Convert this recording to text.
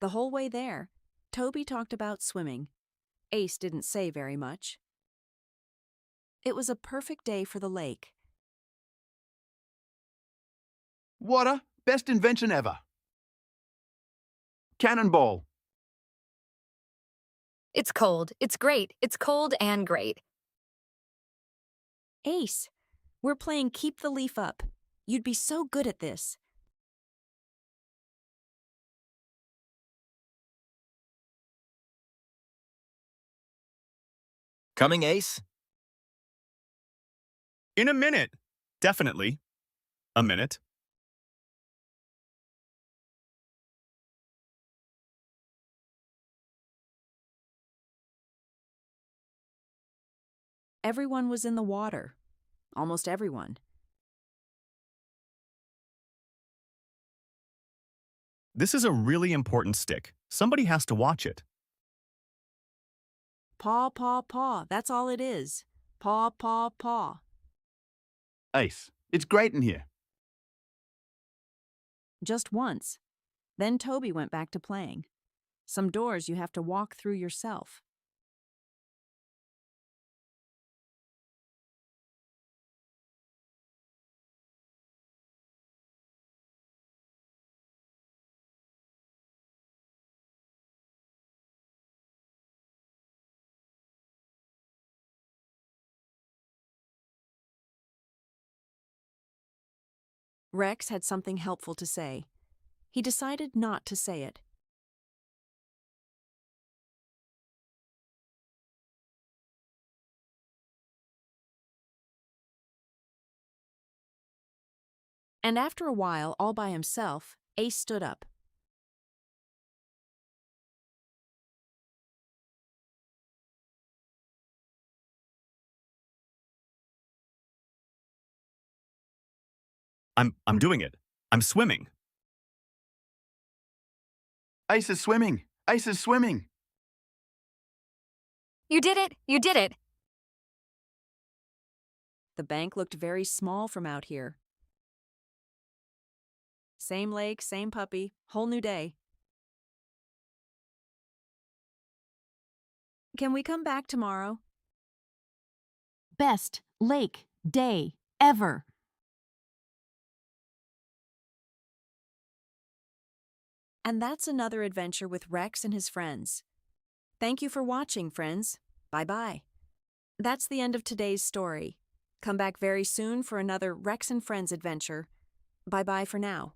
The whole way there, Toby talked about swimming. Ace didn't say very much. It was a perfect day for the lake. Water, best invention ever. Cannonball. It's cold. It's great. It's cold and great. Ace, we're playing Keep the Leaf Up. You'd be so good at this. Coming, Ace? In a minute. Definitely. A minute. Everyone was in the water. Almost everyone. This is a really important stick. Somebody has to watch it. Paw, paw, paw. That's all it is. Paw, paw, paw. Ace, it's great in here. Just once. Then Toby went back to playing. Some doors you have to walk through yourself. Rex had something helpful to say. He decided not to say it. And after a while, all by himself, Ace stood up. I'm doing it. I'm swimming. Ace is swimming. Ace is swimming. You did it! You did it! The bank looked very small from out here. Same lake, same puppy, whole new day. Can we come back tomorrow? Best lake day ever. And that's another adventure with Rex and his friends. Thank you for watching, friends. Bye-bye. That's the end of today's story. Come back very soon for another Rex and Friends adventure. Bye-bye for now.